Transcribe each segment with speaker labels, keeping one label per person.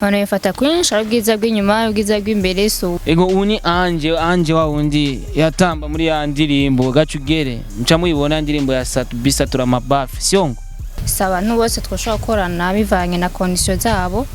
Speaker 1: Banayifata kwinshi ari ubwiza bw'inyuma ubwiza bw'imbere so
Speaker 2: ego uni anje wa wundi yatamba muri ya ndirimbo gacugere mca muyibona ndirimbo ya bisatura amabafu syongo
Speaker 1: saba abantu bose twoshobora gukorana bivanye na condition zabo.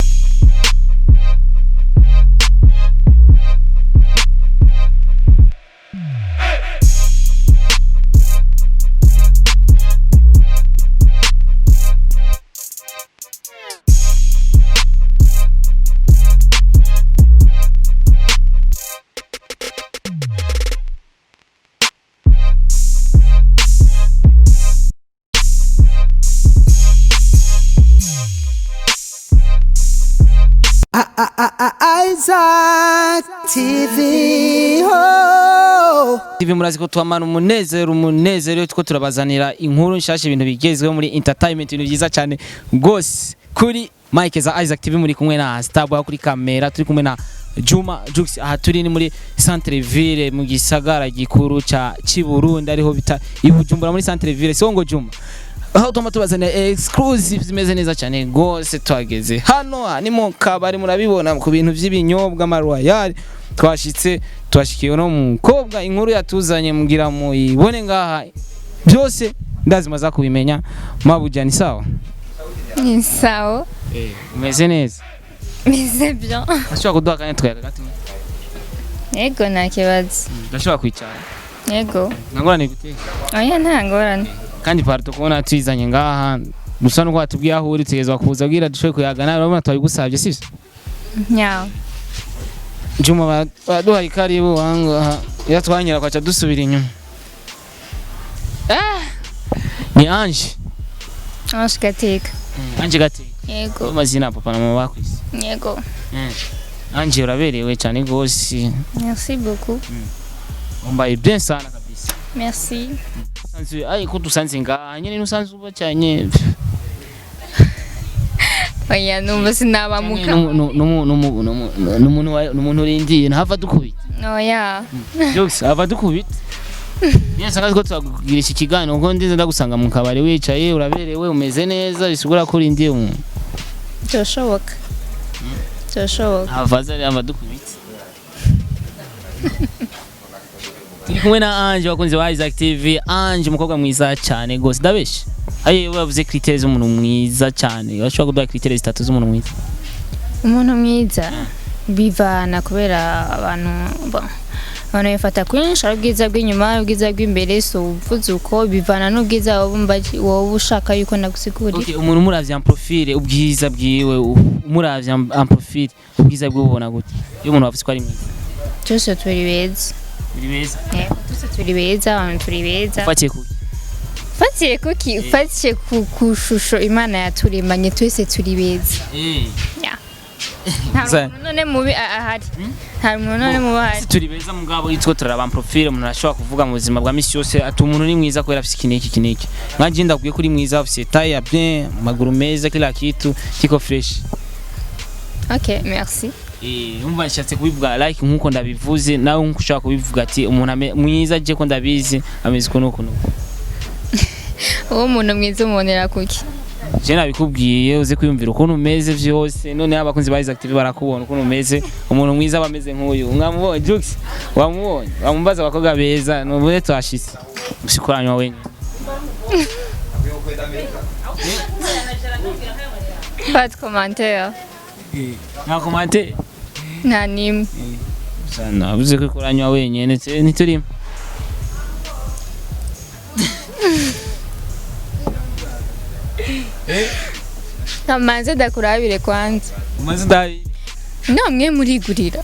Speaker 3: Isaac TV ho
Speaker 2: TV murazi ko twamana umunezero tuko turabazanira inkuru nshasha ibintu bigezweho muri entertainment ibintu byiza cyane gose kuri Mike za Isaac TV muri kumwe na Starboy kuri kamera turi kumwe na Juma Jux aha turi ni muri centre ville mu gisagara gikuru ca Burundi ariho bita ibujumbura muri centre ville songo Juma aho tubazana exclusive zimeze neza cyane gose twageze hano ni mu kabari murabibona ku bintu by'ibinyobwa Royal twashikiye no mukobwa inkuru yatuzanye mugira muyibone ngaha byose ndazimaza kubimenya mabujani sawa
Speaker 1: Ni sawa
Speaker 2: umeze neza
Speaker 1: meze bien
Speaker 2: ashobora kuduha kanya twayaga gato
Speaker 1: yego nta kibazo
Speaker 2: ndashobora kwicara
Speaker 1: yego
Speaker 2: ngorane gute
Speaker 1: oya nta ngorane
Speaker 2: kandi parto kubona twizanye ngaha gusa nuko watubwiye aho uri tegezwa kuza bwira dushoye kuyagana urabona twabigusabye sivyo
Speaker 1: nyawo
Speaker 2: Juma baduhaye karibu wanga yatwanyira kwacha dusubira inyuma ni Ange
Speaker 1: Gateka
Speaker 2: Ange Gateka
Speaker 1: yego
Speaker 2: amazina papa na mama bakwisi
Speaker 1: yego
Speaker 2: Ange uraberewe cyane gose
Speaker 1: merci beaucoup
Speaker 2: umbaye bien sana kabisa
Speaker 1: merci
Speaker 2: sanzwe ai ko dusanze ngaha nyene nusanzwe uba cyane
Speaker 1: oya numva sinabamuka
Speaker 2: numuntu urindiye ntava dukubita
Speaker 1: oya
Speaker 2: Jokes ava dukubita Yes akazi ko twagugirisha ikiganiro ngo ndize ndagusanga mu kabari wicaye uraberewe umeze neza bisugura ko urindiye umuntu
Speaker 1: cyoshoboka
Speaker 2: avaza ari amadukubita turi kumwe na Ange wakunze wa Isaac TV Ange umukobwa mwiza cyane gose dabeshe aye bavuze critères z'umuntu mwiza cyane bashobora kuduha critères zitatu z'umuntu mwiza
Speaker 1: umuntu mwiza bivana kubera abantu banayifata kwinshi ari ubwiza bw'inyuma ubwiza bw'imbere so uvuze uko bivana n'ubwiza wowe ushaka yuko nagusigurira
Speaker 2: okay umuntu muravye en profil ubwiza bwiwe muravye en profil ubwiza bwiwe ubona gute iyo umuntu wavuze ko ari mwiza
Speaker 1: twese turi beza twese turi beza abantu turi beza fatiye ku shusho Imana yaturemanye twese turi beza nta none mubi ahari nta none mubi
Speaker 2: turi beza mugabo yitwo turaba profile umuntu ashobora kuvuga mu buzima bwa misi yose ati umuntu ni mwiza kubera afite kiniki nkaje ndabwiye kuri mwiza afite taille bien maguru meza kila kitu kiko fresh
Speaker 1: okay merci
Speaker 2: umva nshatse kubivuga like nkuko ndabivuze nawe nkuko ushaka kubivuga ati umuntu mwiza je ko ndabizi ameze kuno
Speaker 1: uwo muntu mwiza umonera kuki
Speaker 2: je nabikubwiye uze kwiyumvira ukuntu umeze vyose none abakunzi ba Isaac TV barakubona ukuntu umeze umuntu mwiza bameze nk'uyu nkamubonye Jux wamubonye wamumbaza bakoga beza nubure twashise usikoranywa wenye
Speaker 1: pas commentaire
Speaker 2: nta commentaire
Speaker 1: nta nimwe
Speaker 2: sana uze kwikoranywa wenye ntiturimo
Speaker 1: Kamanze dakurabire kwanza.
Speaker 2: Umaze ndabi.
Speaker 1: Namwe murigurira.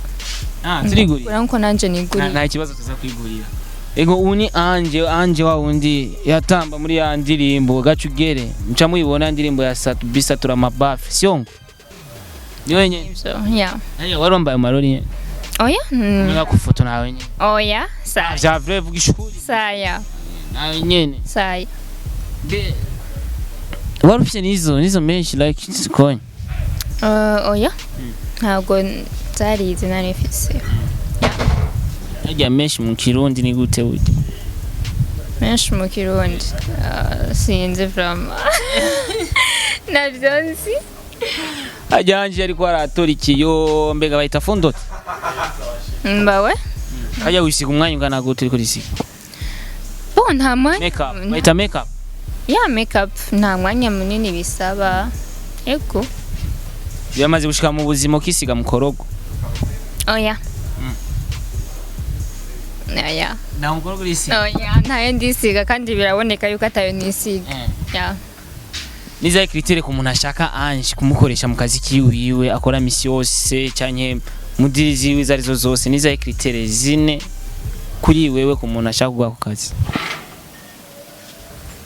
Speaker 2: Turigurira.
Speaker 1: Uranko nanje nigurira.
Speaker 2: Nta kibazo tuza kwigurira. Ego uni Ange wa wundi yatamba muri ya ndirimbo gacugere mca muyibona ndirimbo ya bisatura amabafu syongo. Niwe nye.
Speaker 1: So, yeah.
Speaker 2: Warombaye marori.
Speaker 1: Oya?
Speaker 2: Nga kufoto nawe nye.
Speaker 1: Oya, saya.
Speaker 2: Ja vrai vugishuri.
Speaker 1: Saya.
Speaker 2: Nawe nyene.
Speaker 1: Saya.
Speaker 2: De warufite nizo menshi like coin.
Speaker 1: Oya. Ntabwo zarize narifise.
Speaker 2: Ajya menshi mu Kirundi ni gute uje?
Speaker 1: Menshi mu Kirundi. Sinzi from. Navyonzi.
Speaker 2: ajyanje ariko aratora ikiyo mbega bayita fondot
Speaker 1: mbawe
Speaker 2: kajya wisiga umwanya ungana gute uri kurisiga
Speaker 1: bo nta mwanya
Speaker 2: makeup bayita makeup
Speaker 1: ya makeup nta mwanya munini bisaba ego
Speaker 2: byamaze gushika mu buzima ukisiga mu korogo
Speaker 1: oya oya
Speaker 2: na mukorogo urisiga
Speaker 1: oya ntayo ndisiga kandi biraboneka yuko atayo nisiga ya
Speaker 2: niza kritere ku muntu ashaka Ange kumukoresha mu kazi kiwiwe akora misi yose cyanye mudiri ziwe zarizo zose niza kritere zine kuri wewe ku muntu ashaka kugwa ku kazi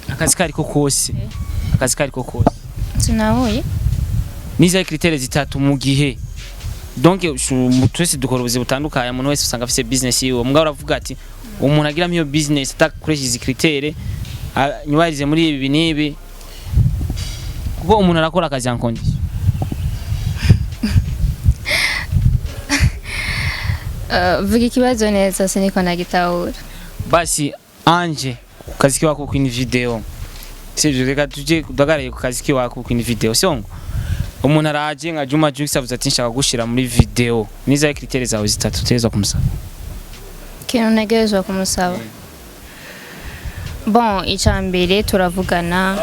Speaker 2: akazi kariko kose akazi kariko kose
Speaker 1: sinahoye
Speaker 2: niza kritere zitatu mu gihe donc twese dukora ubuzi butandukanye umuntu wese usanga afite business yiwe mugabo uravuga ati umuntu agira miyo business atakoresha izi kritere nyubarize muri ibi nibi kuko umuntu arakora akazi en condition
Speaker 1: vuga ikibazo neza siniko nagitahura
Speaker 2: basi Ange kazi kiwako ku video sivyo reka tuje dagaraye ku kazi kiwako ku video songo umuntu araje nka Juma Jux avuze ati nshaka gushira muri video niza kritere zawe zitatu teza kumusaba
Speaker 1: kintu ntegerezwa kumusaba bon icambere turavugana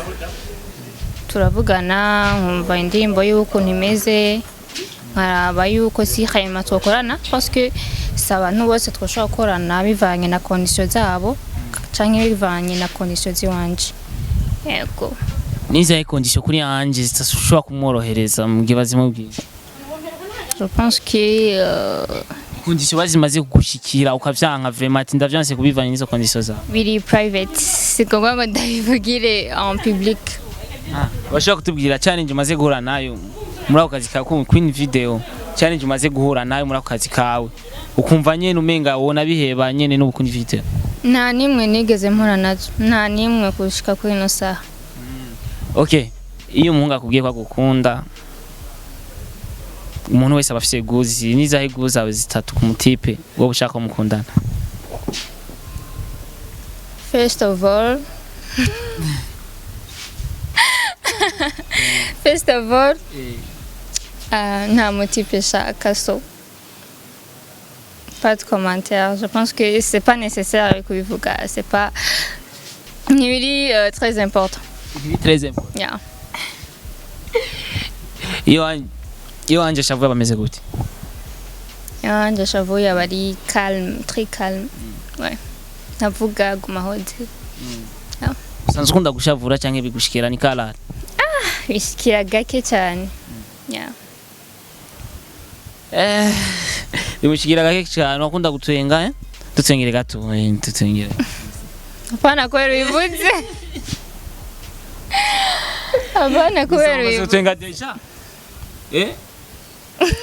Speaker 1: nkumva indirimbo y'uko ntimeze nkaraba yuko si khayima twakorana parce que abantu bose twashaka gukorana bivanye na condition zabo canke bivanye na condition ziwanje yego
Speaker 2: niza condition kuri Ange zitashobora kumworohereza mu gihe bazimo bwiza
Speaker 1: je pense que
Speaker 2: condition bazimaze kugushikira ukavyanka vraiment ati ndavyanse kubivanye n'izo condition zawe
Speaker 1: biri private sigombwa ngo ndabivugire en public
Speaker 2: bashaka kutubwira challenge umaze guhura nayo muri ako kazi kawe Queen video challenge umaze guhura nayo muri ako kazi kawe ukumva nyene umenga wona biheba nyene no Queen video
Speaker 1: nta nimwe nigeze mpura nazo nta nimwe kushika kuri no saha
Speaker 2: okay iyo umuhungu akubwiye ko agukunda umuntu wese abafise guzi nizahe guzi abe zitatu ku mutipe wowe ushaka kumukundana
Speaker 1: first of all nta motif chaka so pas de commentaire je pense que c'est pas nécessaire de kubivuga c'est pas ni très important
Speaker 2: très important
Speaker 1: yeah
Speaker 2: iyo Ange shavuye bameze gute
Speaker 1: Ange shavuye bari calme très calme ouais navuga gumahode
Speaker 2: sanzwe ukunda gushavura cyangwa bigushikira ni kalala
Speaker 1: bishikira gake cyane yeah
Speaker 2: bimushikira gake cyane wakunda gutwenga tutwengere gato tutwengere
Speaker 1: apana kwera bivuze apana kwera bivuze
Speaker 2: tutwenga deja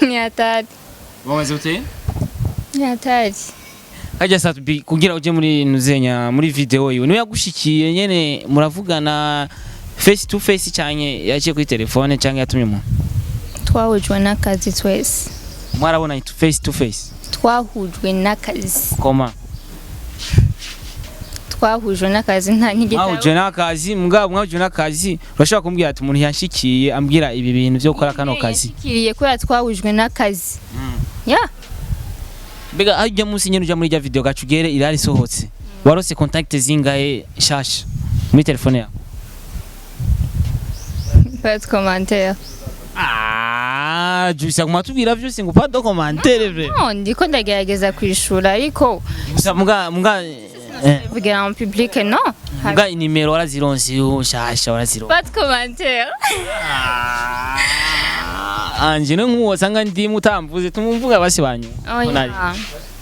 Speaker 1: nyatari
Speaker 2: wamaze ute
Speaker 1: nyatari
Speaker 2: Kaja satubi kugira uje muri nuzenya muri video yiwe niwe yagushikiye nyene muravugana face to face cyanye yaciye kuri telefone cyangwa yatumye umuntu
Speaker 1: twahujwe n'akazi twese
Speaker 2: mwarabona face to face
Speaker 1: twahujwe n'akazi
Speaker 2: koma
Speaker 1: twahujwe n'akazi nta nkigitabo
Speaker 2: mwahujwe n'akazi mugabo mwahujwe n'akazi urashaka kumbwira ati umuntu yanshikiye ambwira ibi bintu byo gukora kano kazi
Speaker 1: yashikiriye ko twahujwe n'akazi yeah
Speaker 2: Bega ajya musi nyene uja muri ya video gacugere irari sohotse warose contact zingahe shasha muri telefone yawe
Speaker 1: pas de commentaire
Speaker 2: juisa kumatubwira vyose ngo pas de commentaire vrai
Speaker 1: non ndiko ndagerageza kwishura ariko
Speaker 2: gusa muga
Speaker 1: vugira en public non
Speaker 2: muga inimero warazironse shasha warazironse
Speaker 1: pas de commentaire
Speaker 2: Ange no nkuwo sanga ndi mutamvuze tumumvuga basi banyu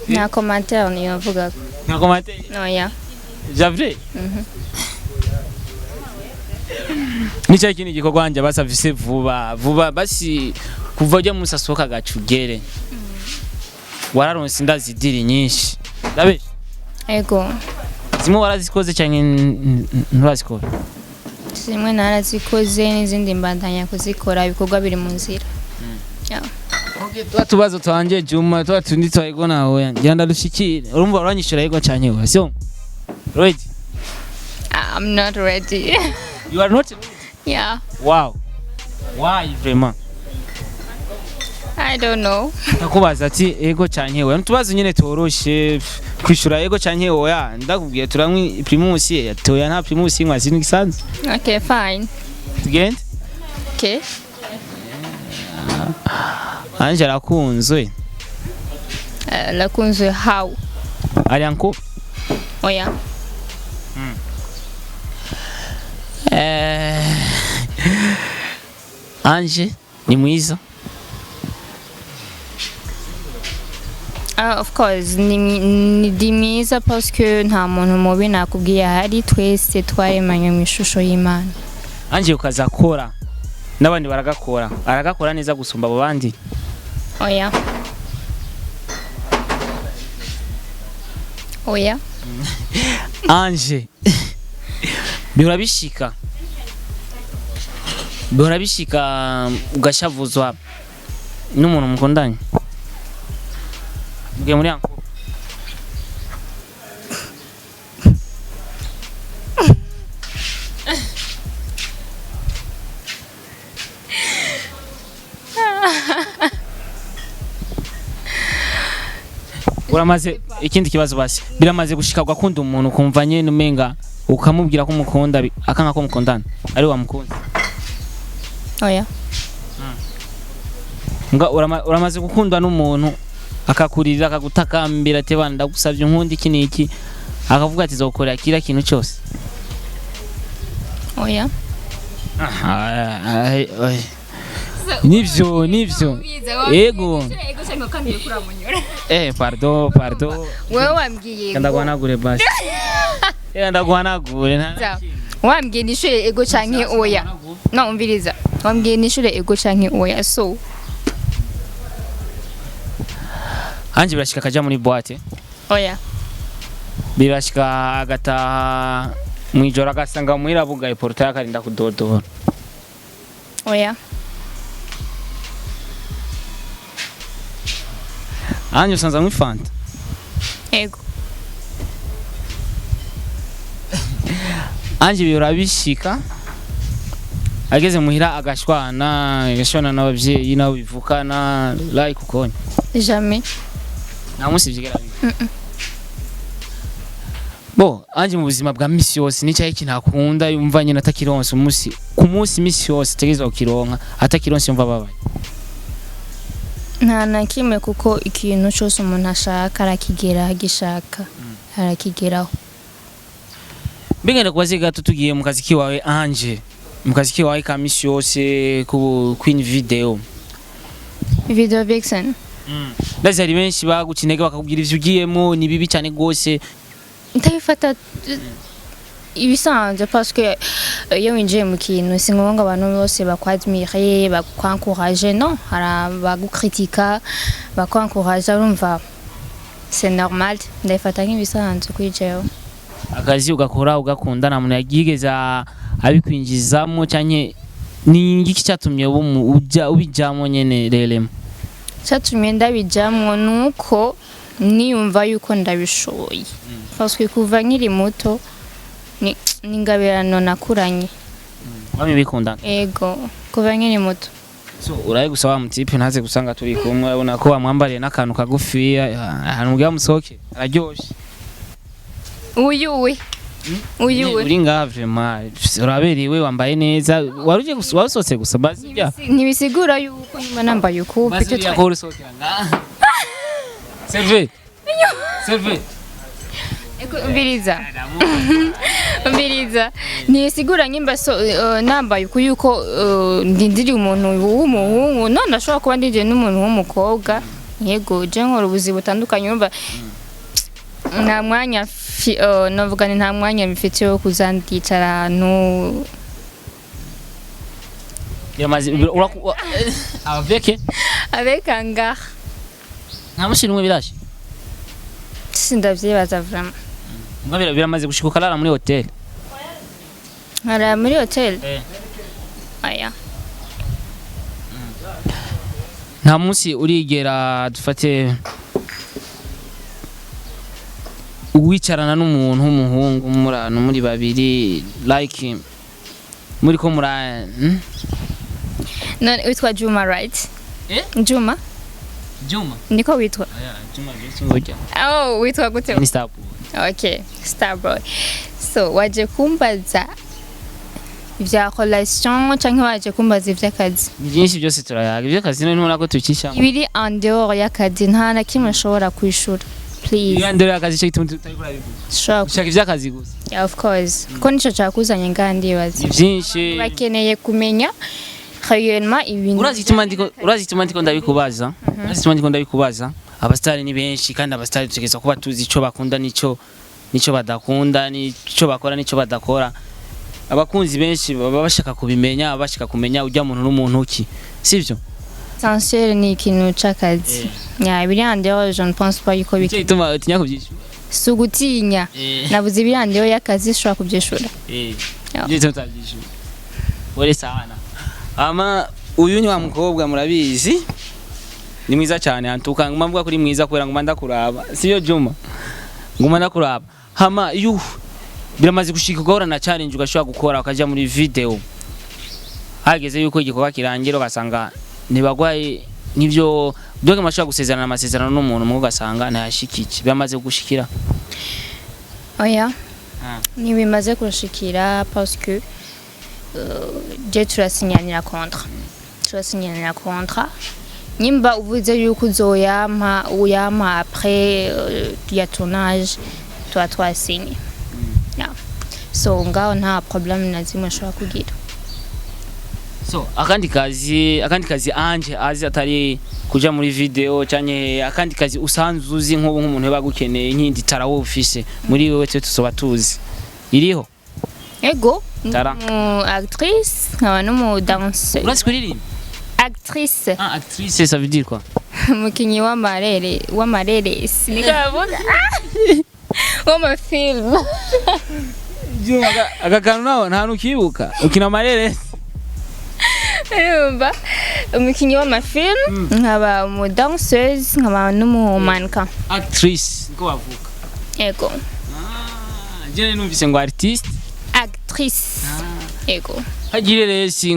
Speaker 1: na commentaire niyo vuga
Speaker 2: na commentaire
Speaker 1: no ya
Speaker 2: javre Nicha kini gikorwa nje basavise vuba basi kuva je musasoka gacugere wararonse ndazidiri nyinshi ndabe
Speaker 1: ego
Speaker 2: zimwe warazikoze cyane nturazikora
Speaker 1: zimwe narazikoze n'izindi mbandanya kuzikora ibikorwa biri mu nzira
Speaker 2: okay tubazo twanje Juma tundi twego nawe ngenda dushikire urumva uranyishura yego cyane we sio ready
Speaker 1: I'm not ready
Speaker 2: you are not
Speaker 1: yeah
Speaker 2: wow why vraiment
Speaker 1: I don't know.
Speaker 2: Nakubaza ati ego canke oya. Ntubazo nyene toroshe kwishura ego canke oya. Ndakubwiye turamwe primus toya nta primus inkwa sinzi gisanzwe.
Speaker 1: Okay, fine.
Speaker 2: Tugende?
Speaker 1: Okay.
Speaker 2: Anje arakunzwe.
Speaker 1: Lakunzwe how?
Speaker 2: Ari anko?
Speaker 1: Oya.
Speaker 2: Anje ni mwiza.
Speaker 1: Of course, ni mwiza parce que nta muntu mubi nakubwiye hari twese twaremanye mu ishusho y'Imana.
Speaker 2: Anje ukazakora n'abandi baragakora. Aragakora neza gusumba abo bandi.
Speaker 1: Oya. Oya.
Speaker 2: Anje birabishika ugashavuzwa n'umuntu mukundanye. Mugiye muri anko. Uramaze ikindi kibazo basi biramaze gushika gakunda umuntu kumva nyene umenga ukamubwira ko umukunda akanga ko mukundana ari wa mukunda.
Speaker 1: Oya.
Speaker 2: Nga uramaze gukundwa n'umuntu akakurira akagutakambira ati bana ndagusavye nkundi iki niki akavuga ati zokora kira kintu cyose.
Speaker 1: Oya.
Speaker 2: Nivyo ego pardon
Speaker 1: wewe wambwiye
Speaker 2: ndagwanagure basi ndagwanagure nta
Speaker 1: wambwiye nishure ego canke oya no umviriza wambwiye nishure ego canke oya so
Speaker 2: Anje birashika kaja muri boîte
Speaker 1: oya
Speaker 2: birashika agata mwijoro agasanga muhirabugaye portail akarinda kudodora.
Speaker 1: Oya.
Speaker 2: Anje usanza mwifanta.
Speaker 1: Ego.
Speaker 2: Anje birabishika ageze muhira agashwana n'abavyeyi nabo bivukana like ukonye.
Speaker 1: Jamais.
Speaker 2: Nta musi vyigera bibi. Bo anje mu buzima bwa misi yose nicyaye kinakunda yumva nyine atakironse umusi ku munsi misi yose tegeza ukironka atakironse yumva babaye.
Speaker 1: Nta na kimwe kuko ikintu cyose umuntu ashaka arakigera agishaka arakigeraho.
Speaker 2: Bingenda kubaze gato tugiye mu kazi kiwawe Anje mu kazi kiwawe ka misi yose ku Queen video
Speaker 1: vixen.
Speaker 2: Ndazari benshi bagukinege bakakubwira ivyo ugiyemo ni bibi cyane gose.
Speaker 1: Ndabifata ibisanzwe parce que iyo winjiye mu kintu si ngombwa abantu bose bakwadmire bakwancourager non bagucritika bakwancourager urumva c'est normal ndabifata nk'ibisanzwe kwijeho.
Speaker 2: Akazi ugakora ugakunda na muntu yagigeza abikwinjizamo cyane ni ngiki cyatumye ubijamo nyene relemo.
Speaker 1: Cyatumye ndabijamo nuko niyumva yuko ndabishoboye parce que kuva nkiri muto ni ngabirano nakuranye.
Speaker 2: Wami bikunda.
Speaker 1: Ego kuva nkiri muto.
Speaker 2: So uraye gusaba mutipe ntaze gusanga turi kumwe urabona ko amwambariye n'akantu kagufi ahantu mbya musoke araryoshe. Uyuwe uri ngave ma uraberewe wambaye neza waruje wasotse gusa bazi bya
Speaker 1: ntibisigura yuko nyuma nambaye uko
Speaker 2: byo twakora. Serve
Speaker 1: eko mbiriza ntibisigura nyimba nambaye uko yuko ndindiri umuntu w'umuhungu none ashobora kuba ndije n'umuntu w'umukobwa. Yego je nkora ubuzi butandukanye umva nta mwanya novuga nta mwanya mfite wo kuzandicara no
Speaker 2: yamaze
Speaker 1: avec anga
Speaker 2: nta mushinwe birashe
Speaker 1: sindavyibaza vraiment.
Speaker 2: Ngabira biramaze gushika rara muri hotel.
Speaker 1: Ara muri hotel? Aya.
Speaker 2: Nta munsi urigera dufate wicarana n'umuntu w'umuhungu murano muri babiri like muri ko mura
Speaker 1: no witwa Juma right? Juma?
Speaker 2: Juma
Speaker 1: niko witwa
Speaker 2: Juma by'inzoga
Speaker 1: oh witwa gute
Speaker 2: ni Star
Speaker 1: okay Star Boy so waje kumbaza ivya relation canke waje kumbaza ivy'akazi
Speaker 2: byinshi byose turayaga ivy'akazi none ntubona ko tukishamo
Speaker 1: ibiri en dehors y'akazi nta na kimwe nshobora kwishura please
Speaker 2: iyo ndero y'akazi cyo gituma tutari kurabivuga ushaka ivy'akazi gusa
Speaker 1: yeah, of course ko nico cakuzanye ngandi bazi
Speaker 2: byinshi
Speaker 1: bakeneye kumenya réellement ibintu
Speaker 2: urazituma ndiko ndabikubaza abastari ni benshi kandi abastari tugeza kuba tuzi ico bakunda nico badakunda nico bakora nico badakora abakunzi benshi baba bashaka kubimenya bashaka kumenya ujya muntu n'umuntu ki sivyo
Speaker 1: essentiel ni ikintu c'akazi ya ibiri en dehors je ne pense pas yuko biki
Speaker 2: bituma utinya kubyishura
Speaker 1: sugutinya nabuze ibiri en dehors y'akazi shobora kubyishura
Speaker 2: byo tutabyishura wore sana ama uyu ni wa mukobwa murabizi ni mwiza cyane antuka nguma mvuga kuri mwiza kubera nguma ndakuraba siyo Juma nguma ndakuraba hama biramaze gushika ugahora na challenge ugashobora gukora ukaja muri video hageze yuko igikorwa kirangira ugasanga ntibagwaye nivyo doke mashobora gusezerana amasezerano n'umuntu mu ugasanga ntayashikiki biramaze gushikira
Speaker 1: oya ni bimaze kushikira parce que je turasinyana contrat nimba uvuze yuko uyama après ya tournage toi signé so ngaho nta problem na zimwe shobora kugira
Speaker 2: so akandi kazi anje azi atari kuja muri video cyanye akandi kazi usanzwe uzi nk'umuntu bagukeneye nkindi tarawo ufise muri wewe twe tusoba tuzi iriho
Speaker 1: ego actrice nkaba no danseuse
Speaker 2: urasi kuririmba
Speaker 1: actrice
Speaker 2: actrice ça veut dire quoi
Speaker 1: mukinyi wa marere sinikavuga wa film
Speaker 2: agakanu nawe nta nukibuka ukina marere
Speaker 1: urumva umukinyi w'amafilm nkaba mu danseuse nkaba n'umumannequin
Speaker 2: actrice niko bavuga
Speaker 1: ego
Speaker 2: je numvise ngo artiste
Speaker 1: actrice ego
Speaker 2: hagire resi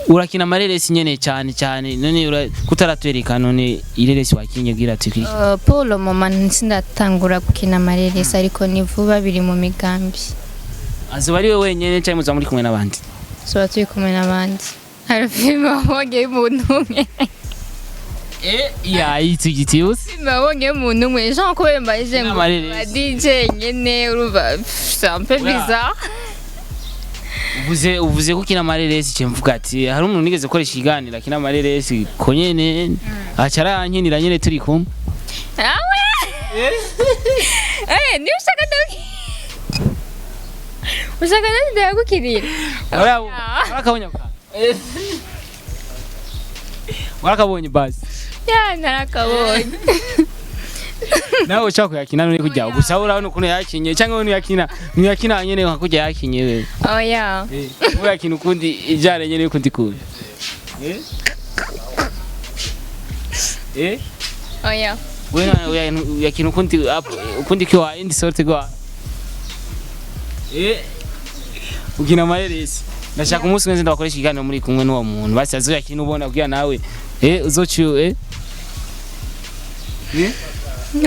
Speaker 2: urakina mareresi nyene cyane none kutaratwereka none ireresi wakinye bwira tiki
Speaker 1: pour le moment sindatangura gukina mareresi ariko ni vuba biri mu migambi
Speaker 2: azuba ari we wenyene cyane muza muri kumwe n'abandi
Speaker 1: so turi kumwe n'abandi hari film wabonye umuntu umwe
Speaker 2: ya itugitius
Speaker 1: mbabonye umuntu umwe Jean ko mbaje ngo DJ nyene urumva c'est un peu bizarre
Speaker 2: uvuze ko kina mareresi cyo mvuga ati hari umuntu nigeze koresha ikiganiro kina mareresi ko nyene acara yankinira nyene turi kumwe
Speaker 1: ni ushaka ndagukirira
Speaker 2: warakabonye warakabonye basi
Speaker 1: ya narakabonye
Speaker 2: nawe ushaka kuyakina none kujya gusa urabona ukuntu yakinye cyangwa yakina nyene hakujya yakinye wewe
Speaker 1: oya
Speaker 2: we yakina ukundi ijare nyene ukundi kubi
Speaker 1: oya
Speaker 2: we yakina ukundi kwa indi sorte kwa ukina mareresi ndashaka umunsi wese ndabakoresha ikiganiro muri kumwe n'uwo muntu basi azoyakina ubona kugira nawe uzoci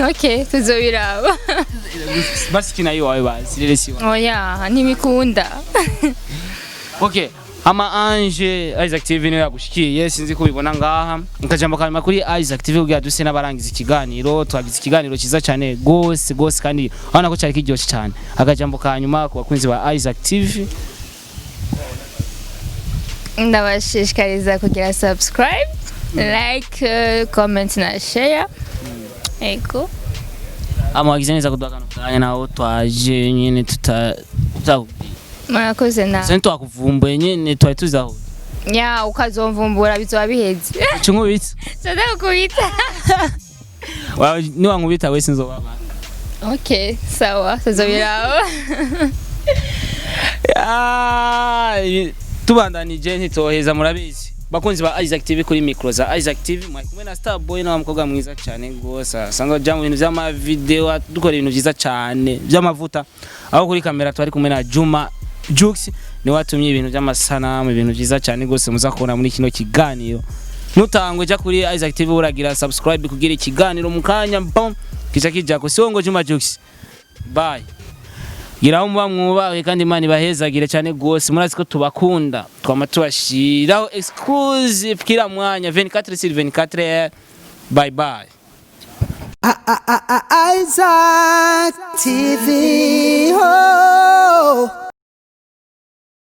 Speaker 1: okay tuzobiraba
Speaker 2: basi kina yo wawe basi reresi
Speaker 1: oya ntibikunda
Speaker 2: okay ama Ange Isaac TV niyo yagushikiye sinzi ko bibona ngaha nkajambo kalima kuri Isaac TV kugira duse n'abarangiza ikiganiro twagize ikiganiro ciza cyane gose kandi abana ko cyari kiryoshye cyane akajambo kanyuma ku bakunzi ba Isaac TV
Speaker 1: ndabashishikariza kugira subscribe like comment na share ego
Speaker 2: wagize neza kudukana kanya naho twaje nyene
Speaker 1: murakoze na
Speaker 2: sento twakuvumbuye nyene twari tuzaho
Speaker 1: ya ukazomvumbura bizoba biheze
Speaker 2: cyungubitse
Speaker 1: sadakubita
Speaker 2: ni wankubita wese nzobaba
Speaker 1: okay sawa tuzobiraba
Speaker 2: tubandanije ntitoheza murabizi bakunzi ba Isaac TV kuri micro za Isaac TV mwe kumwe na Star Boy na mukobwa mwiza cyane gose sanga jamu ibintu by'ama video dukora ibintu byiza cyane by'amavuta aho kuri kamera twari kumwe na Juma Jux ni watumye ibintu by'amasanamu ibintu byiza cyane gose muzakubona muri kino kiganiro nutangwe ja kuri Isaac TV uragira subscribe kugira ikiganiro mukanya bom kiza kijako songo Juma Jux. Bye. Gira umba mwubahe kandi Imana ibahezagire cyane gose murazi ko tubakunda twama tubashiraho exclusive kila mwanya 24/24. Bye bye.
Speaker 3: Isaac TV. Oh.